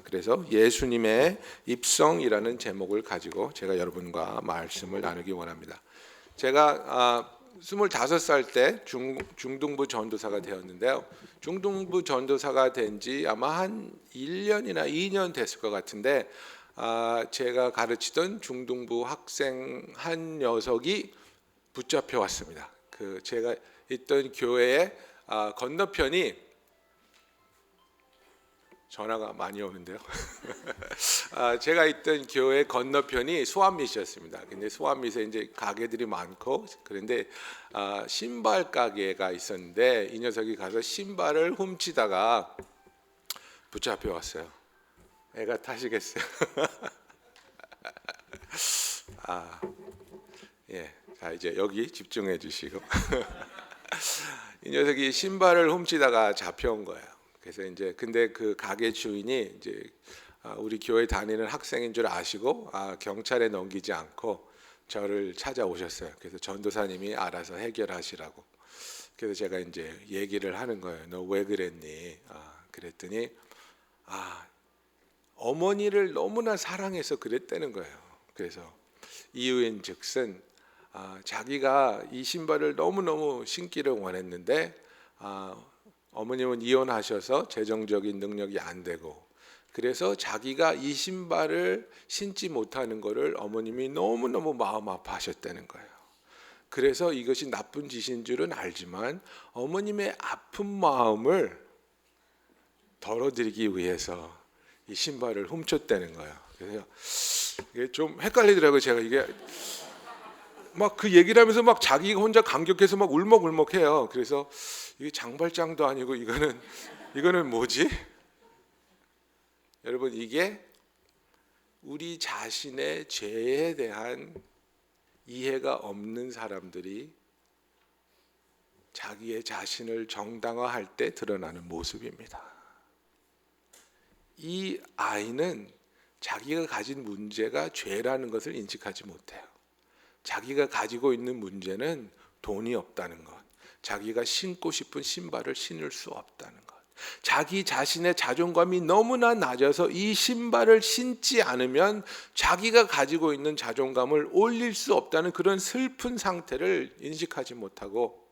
그래서 예수님의 입성이라는 제목을 가지고 제가 여러분과 말씀을 나누기 원합니다. 제가 25살 때 중등부 전도사가 되었는데요. 중등부 전도사가 된 지 아마 한 1년이나 2년 됐을 것 같은데, 제가 가르치던 중등부 학생 한 녀석이 붙잡혀 왔습니다. 제가 있던 교회의 건너편이, 전화가 많이 오는데요. 제가 있던 교회 건너편이 소아밋이었습니다. 근데 소아밋에 이제 가게들이 많고, 그런데 신발 가게가 있었는데 이 녀석이 가서 신발을 훔치다가 붙잡혀 왔어요. 애가 타시겠어요? 예, 자 이제 여기 집중해 주시고 이 녀석이 신발을 훔치다가 잡혀온 거예요. 그래서 이제 근데 그 가게 주인이 이제 우리 교회 다니는 학생인 줄 아시고 경찰에 넘기지 않고 저를 찾아오셨어요. 그래서 전도사님이 알아서 해결하시라고. 그래서 제가 이제 얘기를 하는 거예요. 너 왜 그랬니? 그랬더니 어머니를 너무나 사랑해서 그랬다는 거예요. 그래서 이유인즉슨 자기가 이 신발을 너무너무 신기를 원했는데 어머님은 이혼하셔서 재정적인 능력이 안 되고, 그래서 자기가 이 신발을 신지 못하는 것을 어머님이 너무너무 마음 아파하셨다는 거예요. 그래서 이것이 나쁜 짓인 줄은 알지만 어머님의 아픈 마음을 덜어드리기 위해서 이 신발을 훔쳤다는 거예요. 그래서 이게 좀 헷갈리더라고요. 제가 이게 막 그 얘기를 하면서 막 자기가 혼자 감격해서 막 울먹울먹해요. 그래서 이게 장발장도 아니고 이거는 뭐지? 여러분, 이게 우리 자신의 죄에 대한 이해가 없는 사람들이 자기의 자신을 정당화할 때 드러나는 모습입니다. 이 아이는 자기가 가진 문제가 죄라는 것을 인식하지 못해요. 자기가 가지고 있는 문제는 돈이 없다는 것, 자기가 신고 싶은 신발을 신을 수 없다는 것, 자기 자신의 자존감이 너무나 낮아서 이 신발을 신지 않으면 자기가 가지고 있는 자존감을 올릴 수 없다는 그런 슬픈 상태를 인식하지 못하고,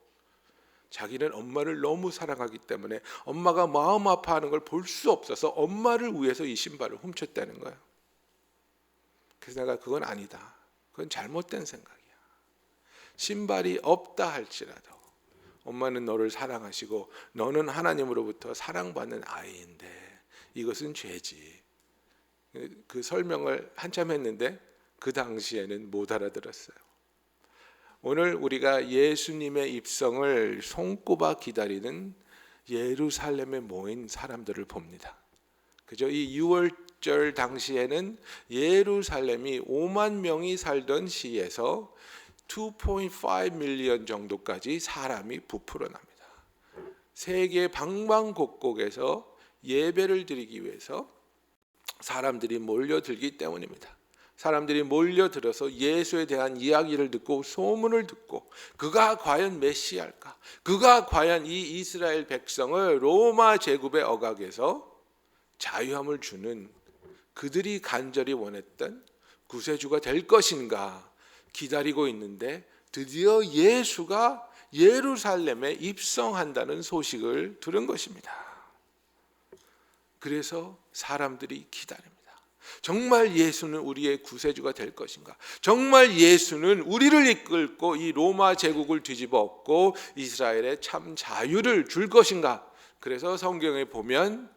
자기는 엄마를 너무 사랑하기 때문에 엄마가 마음 아파하는 걸 볼 수 없어서 엄마를 위해서 이 신발을 훔쳤다는 거예요. 그래서 내가 그건 아니다, 그건 잘못된 생각이야. 신발이 없다 할지라도 엄마는 너를 사랑하시고 너는 하나님으로부터 사랑받는 아이인데 이것은 죄지. 그 설명을 한참 했는데 그 당시에는 못 알아들었어요. 오늘 우리가 예수님의 입성을 손꼽아 기다리는 예루살렘에 모인 사람들을 봅니다. 그죠? 이 6월절 당시에는 예루살렘이 5만 명이 살던 시에서 2.5 밀리언 정도까지 사람이 부풀어납니다. 세계 방방곡곡에서 예배를 드리기 위해서 사람들이 몰려들기 때문입니다. 사람들이 몰려들어서 예수에 대한 이야기를 듣고 소문을 듣고 그가 과연 메시아일까? 그가 과연 이 이스라엘 백성을 로마 제국의 억압에서 자유함을 주는, 그들이 간절히 원했던 구세주가 될 것인가 기다리고 있는데 드디어 예수가 예루살렘에 입성한다는 소식을 들은 것입니다. 그래서 사람들이 기다립니다. 정말 예수는 우리의 구세주가 될 것인가? 정말 예수는 우리를 이끌고 이 로마 제국을 뒤집어 엎고 이스라엘에 참 자유를 줄 것인가? 그래서 성경에 보면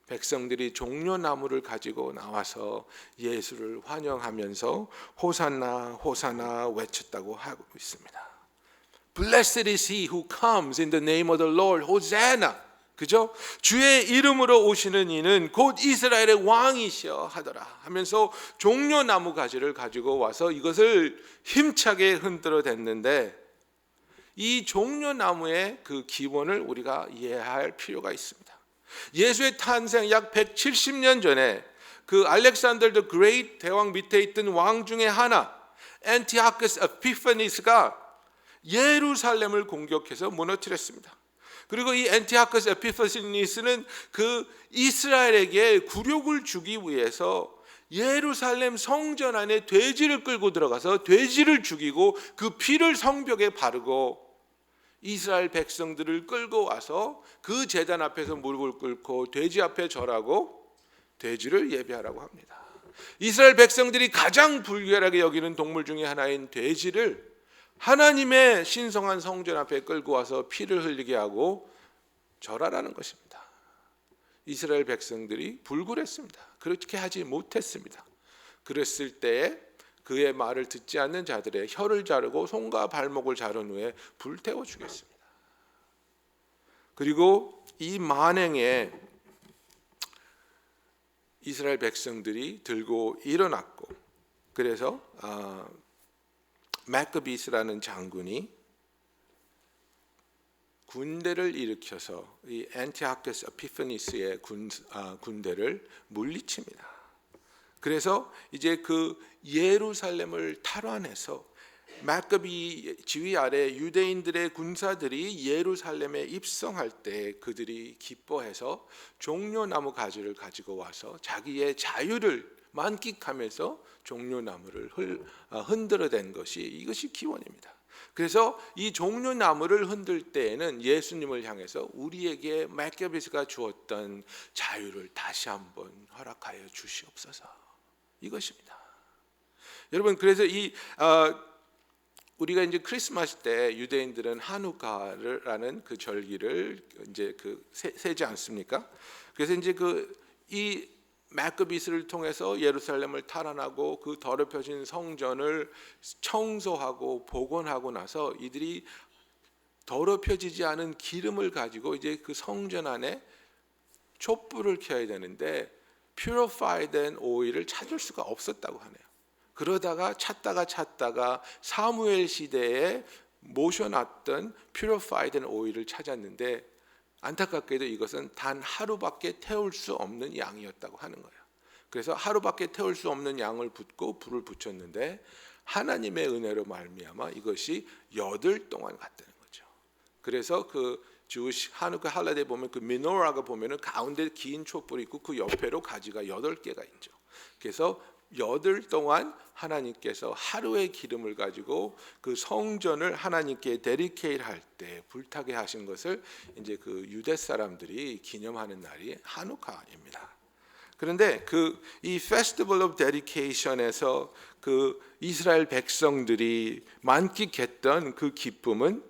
백성들이 종려나무를 가지고 나와서 예수를 환영하면서 호산나 호산나 외쳤다고 하고 있습니다. Blessed is he who comes in the name of the Lord. Hosanna. 그죠? 주의 이름으로 오시는 이는 곧 이스라엘의 왕이시여 하더라 하면서 종려나무 가지를 가지고 와서 이것을 힘차게 흔들어 댔는데, 이 종려나무의 그 기원을 우리가 이해할 필요가 있습니다. 예수의 탄생 약 170년 전에 그 알렉산더 더 그레이트 대왕 밑에 있던 왕 중에 하나, 안티오쿠스 에피파니스가 예루살렘을 공격해서 무너뜨렸습니다. 그리고 이 엔티아크스 에피파니스는 그 이스라엘에게 굴욕을 주기 위해서 예루살렘 성전 안에 돼지를 끌고 들어가서 돼지를 죽이고 그 피를 성벽에 바르고 이스라엘 백성들을 끌고 와서 그 제단 앞에서 무릎을 꿇고 돼지 앞에 절하고 돼지를 예배하라고 합니다. 이스라엘 백성들이 가장 불결하게 여기는 동물 중에 하나인 돼지를 하나님의 신성한 성전 앞에 끌고 와서 피를 흘리게 하고 절하라는 것입니다. 이스라엘 백성들이 불굴했습니다. 그렇게 하지 못했습니다. 그랬을 때에 그의 말을 듣지 않는 자들의 혀를 자르고 손과 발목을 자른 후에 불태워 주겠습니다. 그리고 이 만행에 이스라엘 백성들이 들고 일어났고, 그래서 마크비스라는 장군이 군대를 일으켜서 이 엔티아크스 에피파니스의 군대를 물리칩니다. 그래서 이제 그 예루살렘을 탈환해서 마크비 지휘 아래 유대인들의 군사들이 예루살렘에 입성할 때 그들이 기뻐해서 종려나무 가지를 가지고 와서 자기의 자유를 만끽하면서 종려나무를 흔들어댄 것이 이것이 기원입니다. 그래서 이 종려나무를 흔들 때에는 예수님을 향해서 우리에게 마크비스가 주었던 자유를 다시 한번 허락하여 주시옵소서, 이것입니다. 여러분, 그래서 우리가 이제 크리스마스 때 유대인들은 하누카라는 그 절기를 이제 세지 않습니까? 그래서 이제 이 마크비스를 통해서 예루살렘을 탈환하고 그 더럽혀진 성전을 청소하고 복원하고 나서 이들이 더럽혀지지 않은 기름을 가지고 이제 그 성전 안에 촛불을 켜야 되는데 purified oil을 찾을 수가 없었다고 하네요. 그러다가 찾다가 사무엘 시대에 모셔놨던 purified oil을 찾았는데 안타깝게도 이것은 단 하루밖에 태울 수 없는 양이었다고 하는 거예요. 그래서 하루밖에 태울 수 없는 양을 붓고 불을 붙였는데 하나님의 은혜로 말미암아 이것이 8일 동안 갔다는 거죠. 그래서 그 주시 하누카 할라데 보면 그 미노라가 보면은 가운데 긴 촛불이 있고 그 옆에로 가지가 8개가 있죠. 그래서 8일 동안 하나님께서 하루의 기름을 가지고 그 성전을 하나님께 데디케이트 할 때 불타게 하신 것을 이제 그 유대 사람들이 기념하는 날이 하누카입니다. 그런데 이 Festival of Dedication에서 그 이스라엘 백성들이 만끽했던 그 기쁨은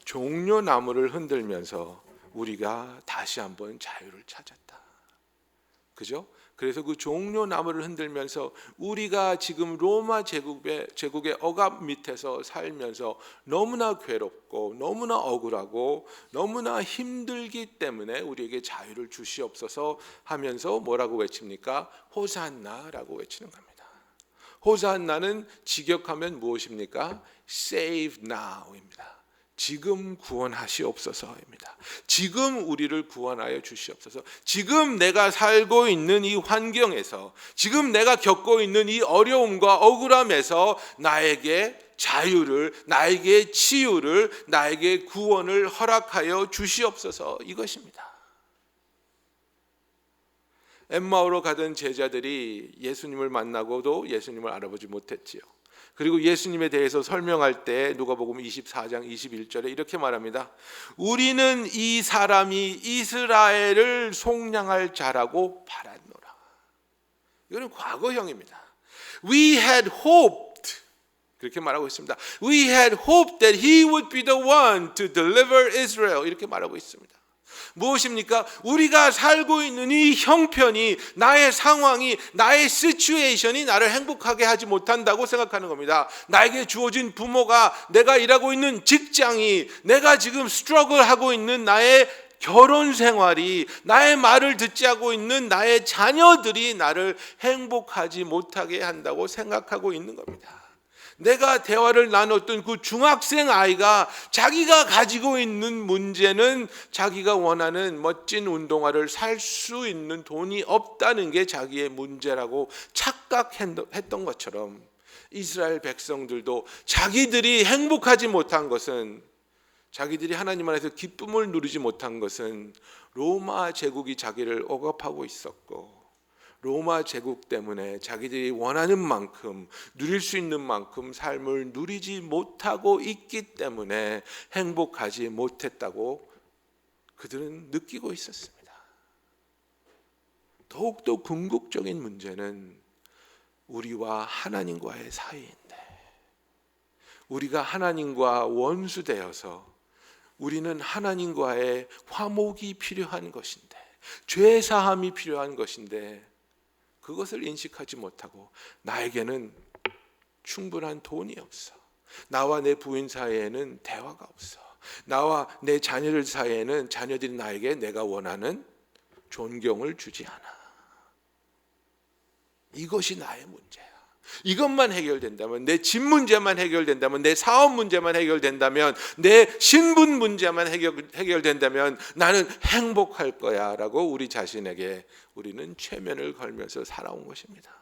종려나무를 흔들면서 우리가 다시 한번 자유를 찾았다. 그죠? 그래서 그 종려나무를 흔들면서 우리가 지금 로마 제국의 억압 밑에서 살면서 너무나 괴롭고 너무나 억울하고 너무나 힘들기 때문에 우리에게 자유를 주시옵소서 하면서 뭐라고 외칩니까? 호산나라고 외치는 겁니다. 호산나는 직역하면 무엇입니까? Save now입니다. 지금 구원하시옵소서입니다. 지금 우리를 구원하여 주시옵소서. 지금 내가 살고 있는 이 환경에서, 지금 내가 겪고 있는 이 어려움과 억울함에서 나에게 자유를, 나에게 치유를, 나에게 구원을 허락하여 주시옵소서, 이것입니다. 엠마오로 가던 제자들이 예수님을 만나고도 예수님을 알아보지 못했지요. 그리고 예수님에 대해서 설명할 때 누가복음 24장 21절에 이렇게 말합니다. 우리는 이 사람이 이스라엘을 속량할 자라고 바랐노라. 이거는 과거형입니다. We had hoped, 그렇게 말하고 있습니다. We had hoped that he would be the one to deliver Israel, 이렇게 말하고 있습니다. 무엇입니까? 우리가 살고 있는 이 형편이, 나의 상황이, 나의 시츄에이션이 나를 행복하게 하지 못한다고 생각하는 겁니다. 나에게 주어진 부모가, 내가 일하고 있는 직장이, 내가 지금 스트러글하고 있는 나의 결혼 생활이, 나의 말을 듣지 않고 있는 나의 자녀들이 나를 행복하지 못하게 한다고 생각하고 있는 겁니다. 내가 대화를 나눴던 그 중학생 아이가 자기가 가지고 있는 문제는 자기가 원하는 멋진 운동화를 살 수 있는 돈이 없다는 게 자기의 문제라고 착각했던 것처럼 이스라엘 백성들도 자기들이 행복하지 못한 것은 자기들이 하나님 안에서 기쁨을 누리지 못한 것은 로마 제국이 자기를 억압하고 있었고, 로마 제국 때문에 자기들이 원하는 만큼, 누릴 수 있는 만큼 삶을 누리지 못하고 있기 때문에 행복하지 못했다고 그들은 느끼고 있었습니다. 더욱더 궁극적인 문제는 우리와 하나님과의 사이인데, 우리가 하나님과 원수되어서 우리는 하나님과의 화목이 필요한 것인데, 죄 사함이 필요한 것인데, 그것을 인식하지 못하고 나에게는 충분한 돈이 없어, 나와 내 부인 사이에는 대화가 없어, 나와 내 자녀들 사이에는 자녀들이 나에게 내가 원하는 존경을 주지 않아. 이것이 나의 문제야. 이것만 해결된다면, 내 집 문제만 해결된다면, 내 사업 문제만 해결된다면, 내 신분 문제만 해결된다면 나는 행복할 거야 라고 우리 자신에게 우리는 최면을 걸면서 살아온 것입니다.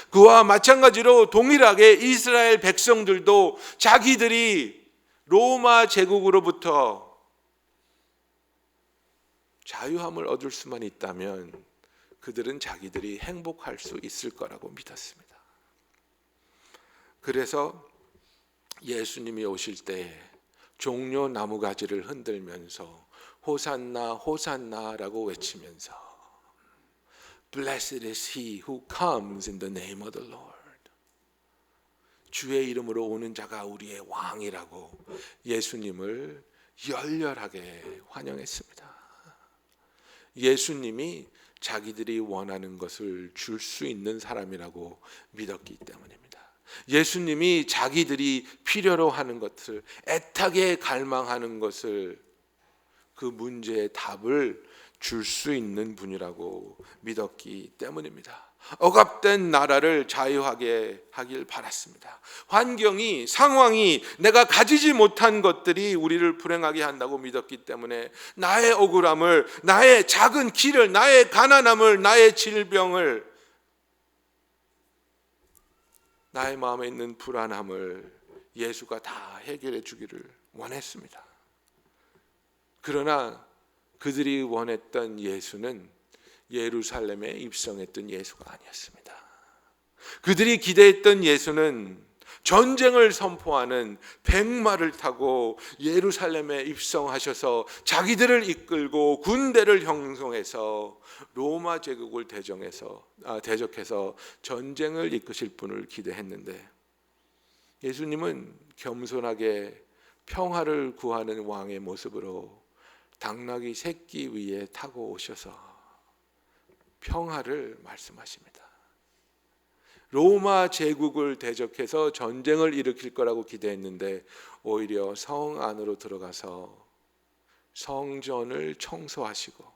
그와 마찬가지로 동일하게 이스라엘 백성들도 자기들이 로마 제국으로부터 자유함을 얻을 수만 있다면 그들은 자기들이 행복할 수 있을 거라고 믿었습니다. 그래서 예수님이 오실 때 종려 나무가지를 흔들면서 호산나 호산나라고 외치면서 Blessed is he who comes in the name of the Lord. 주의 이름으로 오는 자가 우리의 왕이라고 예수님을 열렬하게 환영했습니다. 예수님이 자기들이 원하는 것을 줄 수 있는 사람이라고 믿었기 때문입니다. 예수님이 자기들이 필요로 하는 것을, 애타게 갈망하는 것을, 그 문제의 답을 줄 수 있는 분이라고 믿었기 때문입니다. 억압된 나라를 자유하게 하길 바랐습니다. 환경이, 상황이, 내가 가지지 못한 것들이 우리를 불행하게 한다고 믿었기 때문에 나의 억울함을, 나의 작은 길을, 나의 가난함을, 나의 질병을, 나의 마음에 있는 불안함을 예수가 다 해결해 주기를 원했습니다. 그러나 그들이 원했던 예수는 예루살렘에 입성했던 예수가 아니었습니다. 그들이 기대했던 예수는 전쟁을 선포하는 백마를 타고 예루살렘에 입성하셔서 자기들을 이끌고 군대를 형성해서 로마 제국을 대적해서 전쟁을 이끄실 분을 기대했는데, 예수님은 겸손하게 평화를 구하는 왕의 모습으로 당나귀 새끼 위에 타고 오셔서 평화를 말씀하십니다. 로마 제국을 대적해서 전쟁을 일으킬 거라고 기대했는데 오히려 성 안으로 들어가서 성전을 청소하시고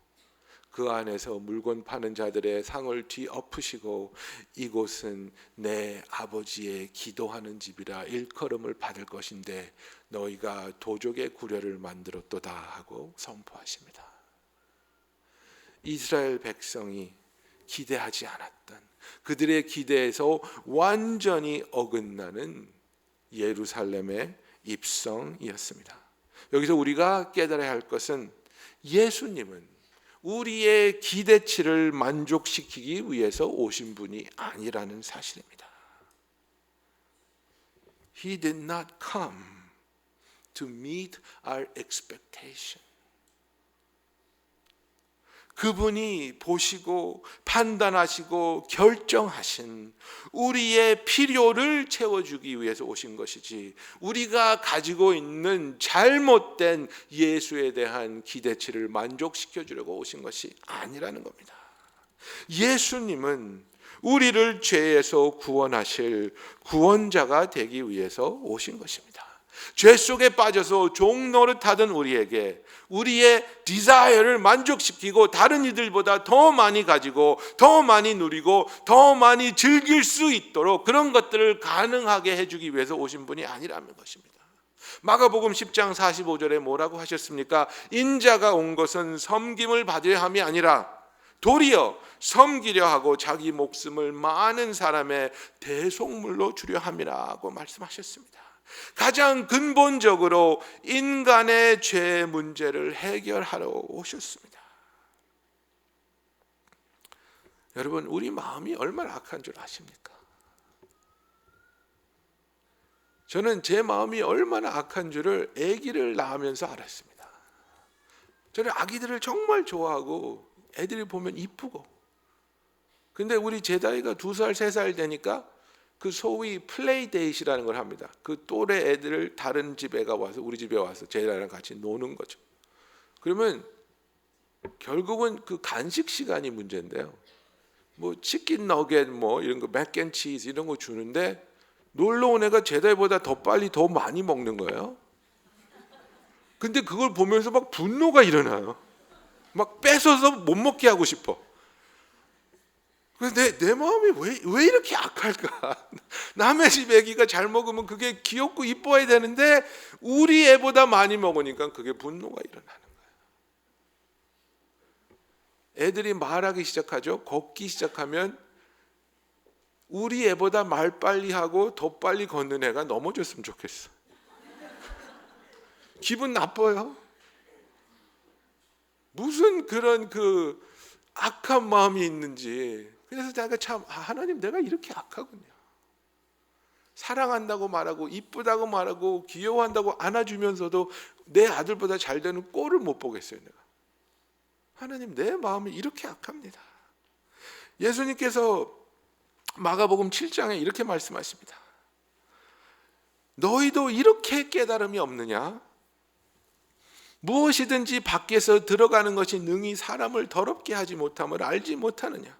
그 안에서 물건 파는 자들의 상을 뒤엎으시고 이곳은 내 아버지의 기도하는 집이라 일컬음을 받을 것인데 너희가 도적의 구려를 만들었도다 하고 선포하십니다. 이스라엘 백성이 기대하지 않았던, 그들의 기대에서 완전히 어긋나는 예루살렘의 입성이었습니다. 여기서 우리가 깨달아야 할 것은 예수님은 우리의 기대치를 만족시키기 위해서 오신 분이 아니라는 사실입니다. He did not come to meet our expectation. 그분이 보시고 판단하시고 결정하신 우리의 필요를 채워주기 위해서 오신 것이지, 우리가 가지고 있는 잘못된 예수에 대한 기대치를 만족시켜 주려고 오신 것이 아니라는 겁니다. 예수님은 우리를 죄에서 구원하실 구원자가 되기 위해서 오신 것입니다. 죄 속에 빠져서 종 노릇하던 우리에게 우리의 디자이어를 만족시키고 다른 이들보다 더 많이 가지고 더 많이 누리고 더 많이 즐길 수 있도록 그런 것들을 가능하게 해주기 위해서 오신 분이 아니라는 것입니다. 마가복음 10장 45절에 뭐라고 하셨습니까? 인자가 온 것은 섬김을 받으려 함이 아니라 도리어 섬기려 하고 자기 목숨을 많은 사람의 대속물로 주려 함이라고 말씀하셨습니다. 가장 근본적으로 인간의 죄 문제를 해결하러 오셨습니다. 여러분, 우리 마음이 얼마나 악한 줄 아십니까? 저는 제 마음이 얼마나 악한 줄을 아기를 낳으면서 알았습니다. 저는 아기들을 정말 좋아하고 애들이 보면 이쁘고, 근데 우리 제다이가 2살, 3살 되니까 그 소위 플레이데이트라는 걸 합니다. 그 또래 애들을 다른 집에 와서 우리 집에 와서 제다이랑 같이 노는 거죠. 그러면 결국은 그 간식 시간이 문제인데요. 뭐 치킨 너겟 뭐 이런 거 맥앤치즈 이런 거 주는데 놀러 온 애가 제다이보다 더 빨리 더 많이 먹는 거예요. 근데 그걸 보면서 막 분노가 일어나요. 막 뺏어서 못 먹게 하고 싶어. 그래서 내 마음이 왜 이렇게 악할까? 남의 집 애기가 잘 먹으면 그게 귀엽고 이뻐야 되는데 우리 애보다 많이 먹으니까 그게 분노가 일어나는 거예요. 애들이 말하기 시작하죠. 걷기 시작하면 우리 애보다 말 빨리 하고 더 빨리 걷는 애가 넘어졌으면 좋겠어. 기분 나빠요. 무슨 그런 그 악한 마음이 있는지. 그래서 내가 참 하나님, 내가 이렇게 악하군요. 사랑한다고 말하고 이쁘다고 말하고 귀여워한다고 안아주면서도 내 아들보다 잘 되는 꼴을 못 보겠어요. 내가 하나님, 내 마음이 이렇게 악합니다. 예수님께서 마가복음 7장에 이렇게 말씀하십니다. 너희도 이렇게 깨달음이 없느냐? 무엇이든지 밖에서 들어가는 것이 능히 사람을 더럽게 하지 못함을 알지 못하느냐?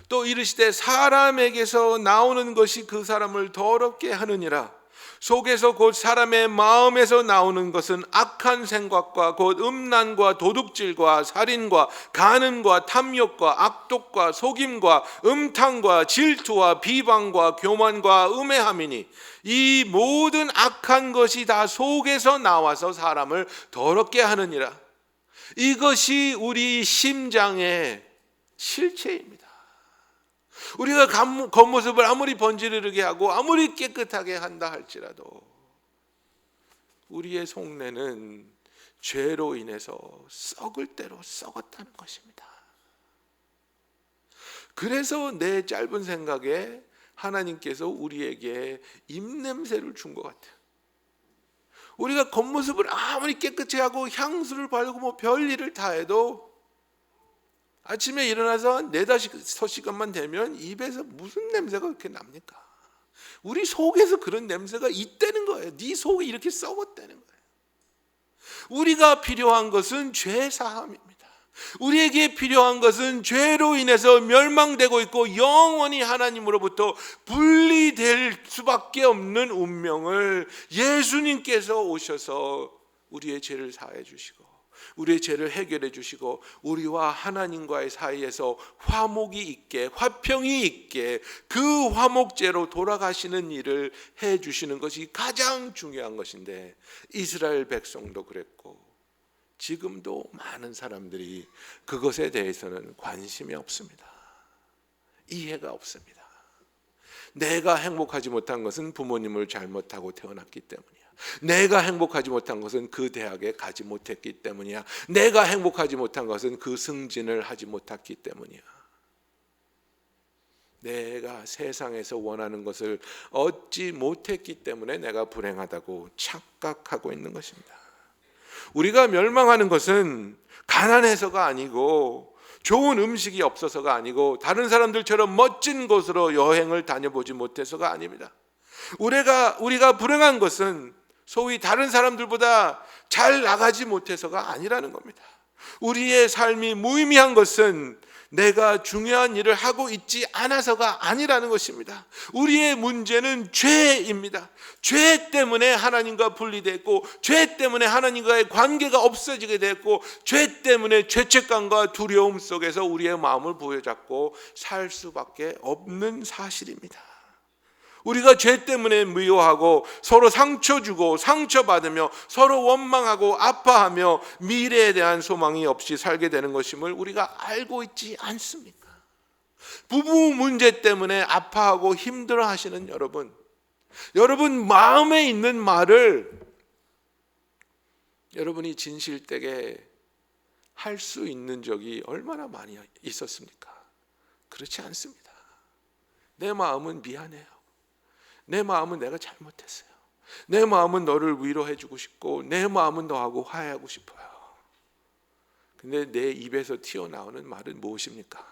또 이르시되 사람에게서 나오는 것이 그 사람을 더럽게 하느니라. 속에서 곧 사람의 마음에서 나오는 것은 악한 생각과 곧 음란과 도둑질과 살인과 간음과 탐욕과 악독과 속임과 음탕과 질투와 비방과 교만과 음해함이니 이 모든 악한 것이 다 속에서 나와서 사람을 더럽게 하느니라. 이것이 우리 심장의 실체입니다. 우리가 겉모습을 아무리 번지르르게 하고 아무리 깨끗하게 한다 할지라도 우리의 속내는 죄로 인해서 썩을 대로 썩었다는 것입니다. 그래서 내 짧은 생각에 하나님께서 우리에게 입냄새를 준 것 같아요. 우리가 겉모습을 아무리 깨끗이 하고 향수를 바르고 뭐 별일을 다 해도 아침에 일어나서 4-5시간만 되면 입에서 무슨 냄새가 그렇게 납니까? 우리 속에서 그런 냄새가 있다는 거예요. 네 속이 이렇게 썩었다는 거예요. 우리가 필요한 것은 죄 사함입니다. 우리에게 필요한 것은 죄로 인해서 멸망되고 있고 영원히 하나님으로부터 분리될 수밖에 없는 운명을 예수님께서 오셔서 우리의 죄를 사해 주시고 우리의 죄를 해결해 주시고 우리와 하나님과의 사이에서 화목이 있게 화평이 있게 그 화목제로 돌아가시는 일을 해 주시는 것이 가장 중요한 것인데 이스라엘 백성도 그랬고 지금도 많은 사람들이 그것에 대해서는 관심이 없습니다. 이해가 없습니다. 내가 행복하지 못한 것은 부모님을 잘못하고 태어났기 때문이야. 내가 행복하지 못한 것은 그 대학에 가지 못했기 때문이야. 내가 행복하지 못한 것은 그 승진을 하지 못했기 때문이야. 내가 세상에서 원하는 것을 얻지 못했기 때문에 내가 불행하다고 착각하고 있는 것입니다. 우리가 멸망하는 것은 가난해서가 아니고 좋은 음식이 없어서가 아니고 다른 사람들처럼 멋진 곳으로 여행을 다녀보지 못해서가 아닙니다. 우리가 불행한 것은 소위 다른 사람들보다 잘 나가지 못해서가 아니라는 겁니다. 우리의 삶이 무의미한 것은 내가 중요한 일을 하고 있지 않아서가 아니라는 것입니다. 우리의 문제는 죄입니다. 죄 때문에 하나님과 분리됐고 죄 때문에 하나님과의 관계가 없어지게 됐고 죄 때문에 죄책감과 두려움 속에서 우리의 마음을 부여잡고 살 수밖에 없는 사실입니다. 우리가 죄 때문에 미워하고 서로 상처 주고 상처받으며 서로 원망하고 아파하며 미래에 대한 소망이 없이 살게 되는 것임을 우리가 알고 있지 않습니까? 부부 문제 때문에 아파하고 힘들어 하시는 여러분, 여러분 마음에 있는 말을 여러분이 진실되게 할 수 있는 적이 얼마나 많이 있었습니까? 그렇지 않습니다. 내 마음은 미안해요. 내 마음은 내가 잘못했어요. 내 마음은 너를 위로해 주고 싶고 내 마음은 너하고 화해하고 싶어요. 근데 내 입에서 튀어나오는 말은 무엇입니까?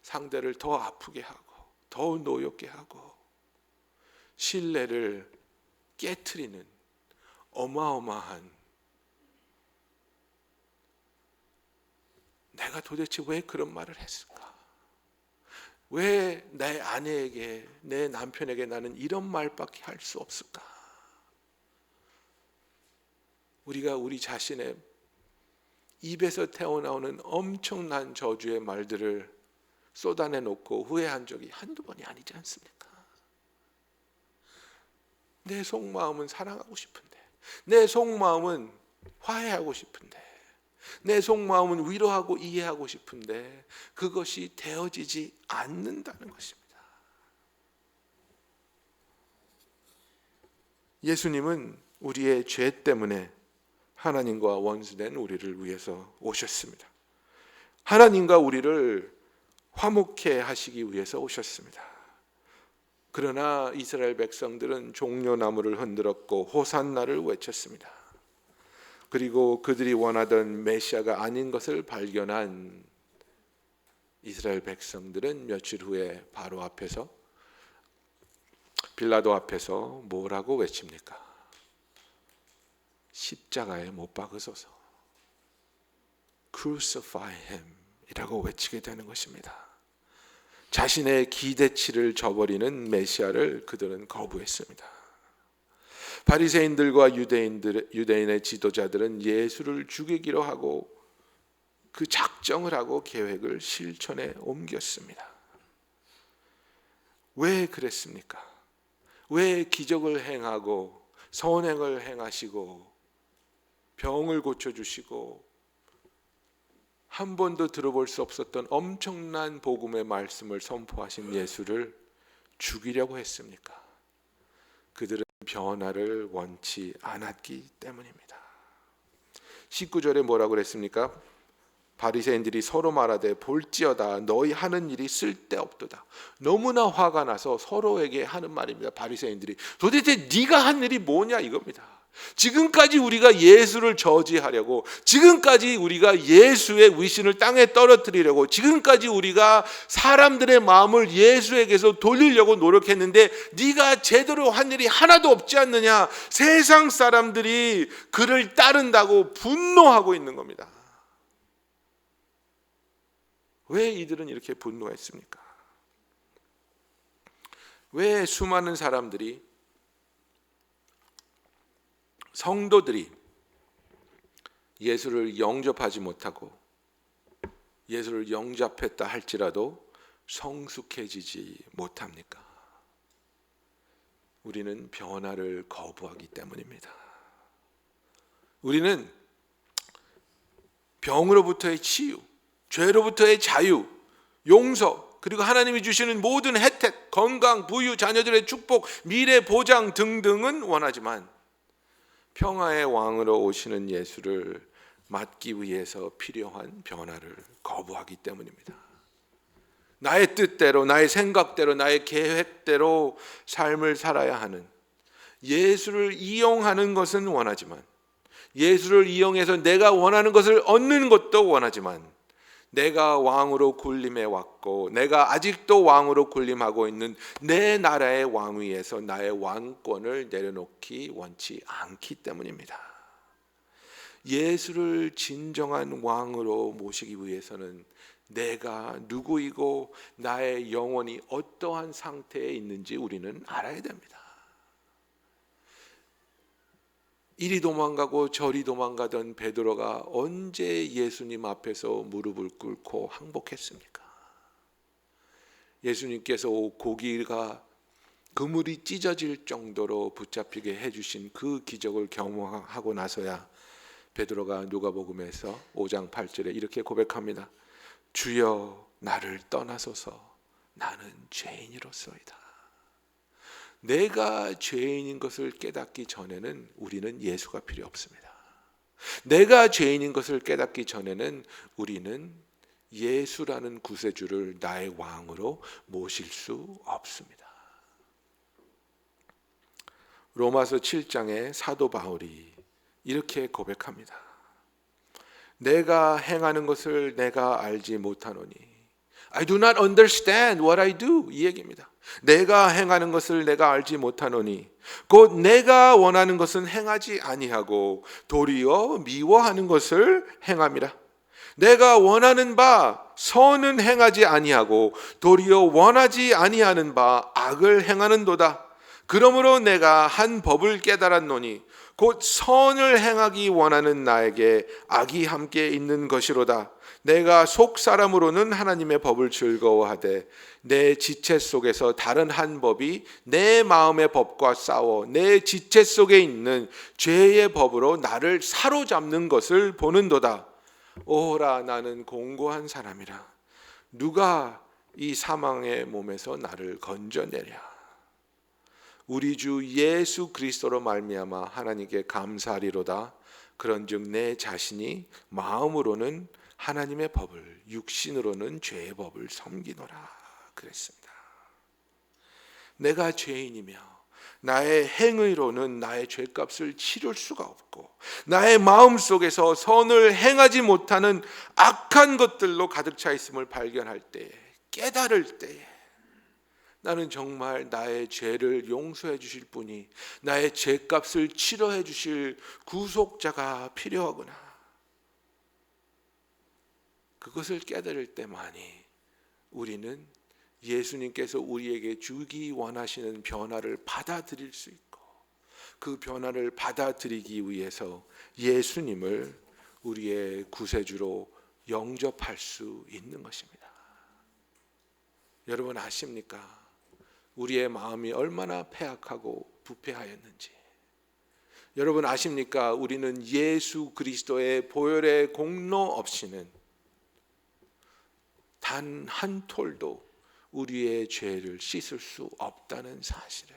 상대를 더 아프게 하고 더 노엽게 하고 신뢰를 깨트리는 어마어마한, 내가 도대체 왜 그런 말을 했을까? 왜 내 아내에게, 내 남편에게 나는 이런 말밖에 할 수 없을까? 우리가 우리 자신의 입에서 태어나오는 엄청난 저주의 말들을 쏟아내놓고 후회한 적이 한두 번이 아니지 않습니까? 내 속마음은 사랑하고 싶은데, 내 속마음은 화해하고 싶은데, 내 속마음은 위로하고 이해하고 싶은데 그것이 되어지지 않는다는 것입니다. 예수님은 우리의 죄 때문에 하나님과 원수된 우리를 위해서 오셨습니다. 하나님과 우리를 화목해 하시기 위해서 오셨습니다. 그러나 이스라엘 백성들은 종려나무를 흔들었고 호산나를 외쳤습니다. 그리고 그들이 원하던 메시아가 아닌 것을 발견한 이스라엘 백성들은 며칠 후에 바로 앞에서, 빌라도 앞에서 뭐라고 외칩니까? 십자가에 못 박으소서, Crucify him 이라고 외치게 되는 것입니다. 자신의 기대치를 저버리는 메시아를 그들은 거부했습니다. 바리새인들과 유대인의 지도자들은 예수를 죽이기로 하고 그 작정을 하고 계획을 실천에 옮겼습니다. 왜 그랬습니까? 왜 기적을 행하고 선행을 행하시고 병을 고쳐주시고 한 번도 들어볼 수 없었던 엄청난 복음의 말씀을 선포하신 예수를 죽이려고 했습니까? 그들은 변화를 원치 않았기 때문입니다. 19절에 뭐라고 그랬습니까? 바리새인들이 서로 말하되 볼지어다 너희 하는 일이 쓸데없도다. 너무나 화가 나서 서로에게 하는 말입니다. 바리새인들이 도대체 네가 한 일이 뭐냐 이겁니다. 지금까지 우리가 예수를 저지하려고, 지금까지 우리가 예수의 위신을 땅에 떨어뜨리려고, 지금까지 우리가 사람들의 마음을 예수에게서 돌리려고 노력했는데 네가 제대로 한 일이 하나도 없지 않느냐. 세상 사람들이 그를 따른다고 분노하고 있는 겁니다. 왜 이들은 이렇게 분노했습니까? 왜 수많은 사람들이, 성도들이 예수를 영접하지 못하고 예수를 영접했다 할지라도 성숙해지지 못합니까? 우리는 변화를 거부하기 때문입니다. 우리는 병으로부터의 치유, 죄로부터의 자유, 용서, 그리고 하나님이 주시는 모든 혜택, 건강, 부유, 자녀들의 축복, 미래 보장 등등은 원하지만 평화의 왕으로 오시는 예수를 맞기 위해서 필요한 변화를 거부하기 때문입니다. 나의 뜻대로, 나의 생각대로, 나의 계획대로 삶을 살아야 하는, 예수를 이용하는 것은 원하지만, 예수를 이용해서 내가 원하는 것을 얻는 것도 원하지만, 내가 왕으로 군림해 왔고 내가 아직도 왕으로 군림하고 있는 내 나라의 왕위에서 나의 왕권을 내려놓기 원치 않기 때문입니다. 예수를 진정한 왕으로 모시기 위해서는 내가 누구이고 나의 영혼이 어떠한 상태에 있는지 우리는 알아야 됩니다. 이리 도망가고 저리 도망가던 베드로가 언제 예수님 앞에서 무릎을 꿇고 항복했습니까? 예수님께서 고기가 그물이 찢어질 정도로 붙잡히게 해주신 그 기적을 경험하고 나서야 베드로가 누가복음에서 5장 8절에 이렇게 고백합니다. 주여 나를 떠나소서 나는 죄인이로소이다. 내가 죄인인 것을 깨닫기 전에는 우리는 예수가 필요 없습니다. 내가 죄인인 것을 깨닫기 전에는 우리는 예수라는 구세주를 나의 왕으로 모실 수 없습니다. 로마서 7장에 사도 바울이 이렇게 고백합니다. 내가 행하는 것을 내가 알지 못하노니 I do not understand what I do. 이 얘기입니다. 내가 행하는 것을 내가 알지 못하노니 곧 내가 원하는 것은 행하지 아니하고 도리어 미워하는 것을 행함이라. 내가 원하는 바 선은 행하지 아니하고 도리어 원하지 아니하는 바 악을 행하는도다. 그러므로 내가 한 법을 깨달았노니 곧 선을 행하기 원하는 나에게 악이 함께 있는 것이로다. 내가 속 사람으로는 하나님의 법을 즐거워하되 내 지체 속에서 다른 한 법이 내 마음의 법과 싸워 내 지체 속에 있는 죄의 법으로 나를 사로잡는 것을 보는도다. 오호라, 나는 공고한 사람이라. 누가 이 사망의 몸에서 나를 건져내랴. 우리 주 예수 그리스도로 말미암아 하나님께 감사하리로다. 그런즉 내 자신이 마음으로는 하나님의 법을, 육신으로는 죄의 법을 섬기노라 그랬습니다. 내가 죄인이며 나의 행위로는 나의 죄값을 치를 수가 없고 나의 마음속에서 선을 행하지 못하는 악한 것들로 가득 차 있음을 발견할 때에, 깨달을 때에 나는 정말 나의 죄를 용서해 주실 분이, 나의 죄값을 치러해 주실 구속자가 필요하구나. 그것을 깨달을 때만이 우리는 예수님께서 우리에게 주기 원하시는 변화를 받아들일 수 있고, 그 변화를 받아들이기 위해서 예수님을 우리의 구세주로 영접할 수 있는 것입니다. 여러분 아십니까? 우리의 마음이 얼마나 패악하고 부패하였는지. 여러분 아십니까? 우리는 예수 그리스도의 보혈의 공로 없이는 단 한 톨도 우리의 죄를 씻을 수 없다는 사실을.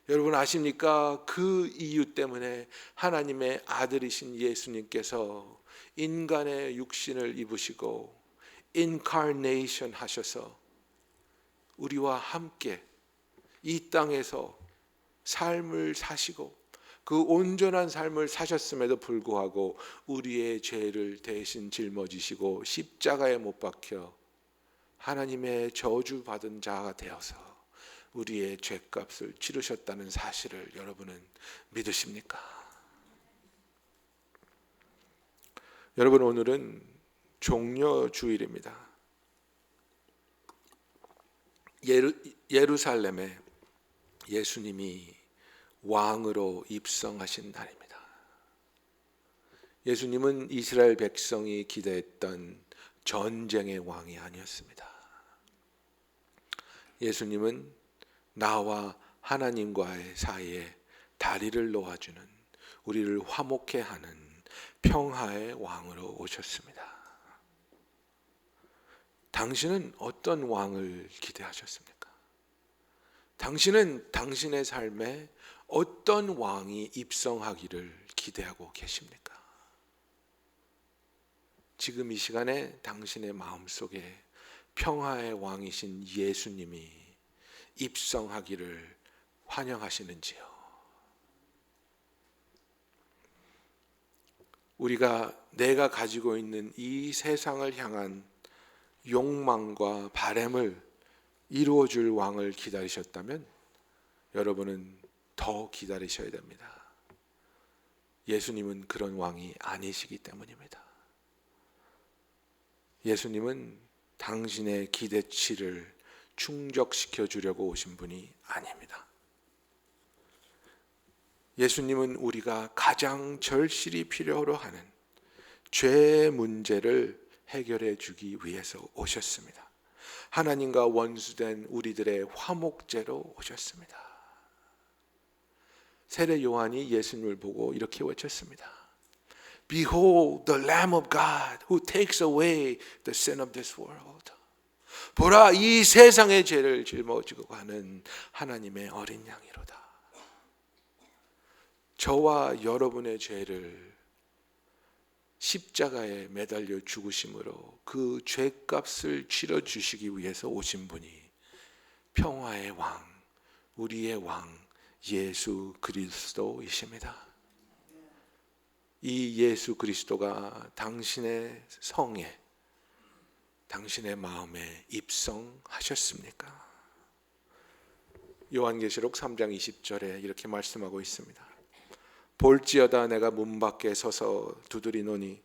여러분 아십니까? 그 이유 때문에 하나님의 아들이신 예수님께서 인간의 육신을 입으시고 인카네이션 하셔서 우리와 함께 이 땅에서 삶을 사시고 그 온전한 삶을 사셨음에도 불구하고 우리의 죄를 대신 짊어지시고 십자가에 못 박혀 하나님의 저주받은 자가 되어서 우리의 죄값을 치르셨다는 사실을 여러분은 믿으십니까? 여러분 오늘은 종려주일입니다. 예루살렘에 예수님이 왕으로 입성하신 날입니다. 예수님은 이스라엘 백성이 기대했던 전쟁의 왕이 아니었습니다. 예수님은 나와 하나님과의 사이에 다리를 놓아주는, 우리를 화목해 하는 평화의 왕으로 오셨습니다. 당신은 어떤 왕을 기대하셨습니까? 당신은 당신의 삶에 어떤 왕이 입성하기를 기대하고 계십니까? 지금 이 시간에 당신의 마음속에 평화의 왕이신 예수님이 입성하기를 환영하시는지요? 내가 가지고 있는 이 세상을 향한 욕망과 바램을 이루어줄 왕을 기다리셨다면 여러분은 더 기다리셔야 됩니다. 예수님은 그런 왕이 아니시기 때문입니다. 예수님은 당신의 기대치를 충족시켜 주려고 오신 분이 아닙니다. 예수님은 우리가 가장 절실히 필요로 하는 죄의 문제를 해결해 주기 위해서 오셨습니다. 하나님과 원수된 우리들의 화목제로 오셨습니다. 세례 요한이 예수님을 보고 이렇게 외쳤습니다. Behold the Lamb of God who takes away the sin of this world. 보라, 이 세상의 죄를 짊어지고 가는 하나님의 어린 양이로다. 저와 여러분의 죄를 십자가에 매달려 죽으심으로 그 죄값을 치러 주시기 위해서 오신 분이 평화의 왕, 우리의 왕 예수 그리스도이십니다. 이 예수 그리스도가 당신의 성에, 당신의 마음에 입성하셨습니까? 요한계시록 3장 20절에 이렇게 말씀하고 있습니다. 볼지어다 내가 문 밖에 서서 두드리노니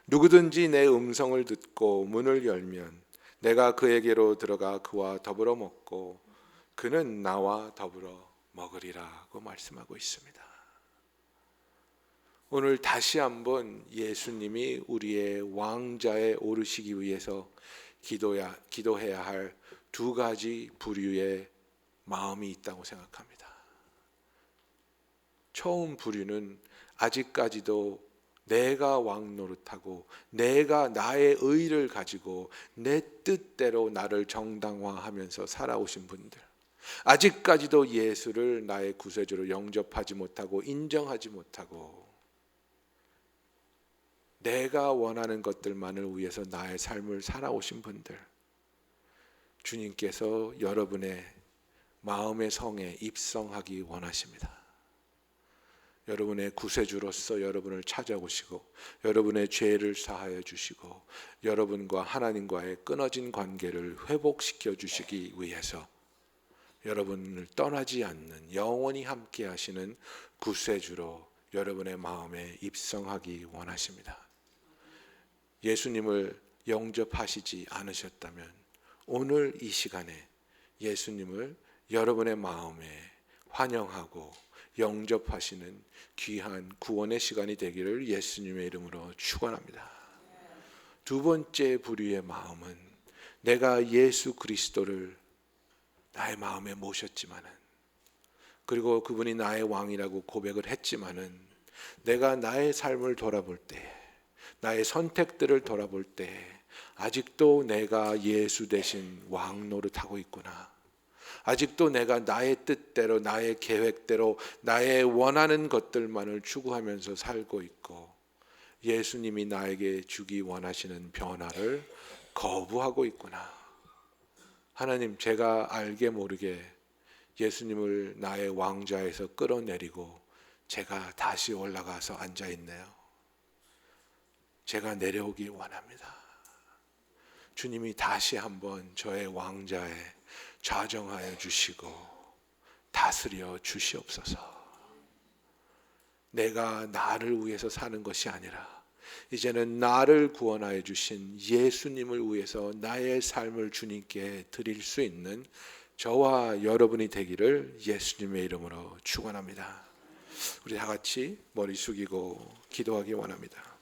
누구든지 내 음성을 듣고 문을 열면 내가 그에게로 들어가 그와 더불어 먹고 그는 나와 더불어 먹으리라고 말씀하고 있습니다. 오늘 다시 한번 예수님이 우리의 왕자에 오르시기 위해서 기도해야 할 두 가지 부류의 마음이 있다고 생각합니다. 처음 부류는 아직까지도 내가 왕 노릇하고 내가 나의 의를 가지고 내 뜻대로 나를 정당화하면서 살아오신 분들, 아직까지도 예수를 나의 구세주로 영접하지 못하고 인정하지 못하고 내가 원하는 것들만을 위해서 나의 삶을 살아오신 분들, 주님께서 여러분의 마음의 성에 입성하기 원하십니다. 여러분의 구세주로서 여러분을 찾아오시고 여러분의 죄를 사하여 주시고 여러분과 하나님과의 끊어진 관계를 회복시켜 주시기 위해서 여러분을 떠나지 않는 영원히 함께 하시는 구세주로 여러분의 마음에 입성하기 원하십니다. 예수님을 영접하시지 않으셨다면 오늘 이 시간에 예수님을 여러분의 마음에 환영하고 영접하시는 귀한 구원의 시간이 되기를 예수님의 이름으로 축원합니다. 두 번째 부류의 마음은 내가 예수 그리스도를 나의 마음에 모셨지만은, 그리고 그분이 나의 왕이라고 고백을 했지만은, 내가 나의 삶을 돌아볼 때, 나의 선택들을 돌아볼 때 아직도 내가 예수 대신 왕 노릇하고 있구나. 아직도 내가 나의 뜻대로, 나의 계획대로, 나의 원하는 것들만을 추구하면서 살고 있고 예수님이 나에게 주기 원하시는 변화를 거부하고 있구나. 하나님, 제가 알게 모르게 예수님을 나의 왕좌에서 끌어내리고 제가 다시 올라가서 앉아 있네요. 제가 내려오기 원합니다. 주님이 다시 한번 저의 왕좌에 좌정하여 주시고 다스려 주시옵소서. 내가 나를 위해서 사는 것이 아니라 이제는 나를 구원하여 주신 예수님을 위해서 나의 삶을 주님께 드릴 수 있는 저와 여러분이 되기를 예수님의 이름으로 축원합니다. 우리 다 같이 머리 숙이고 기도하기 원합니다.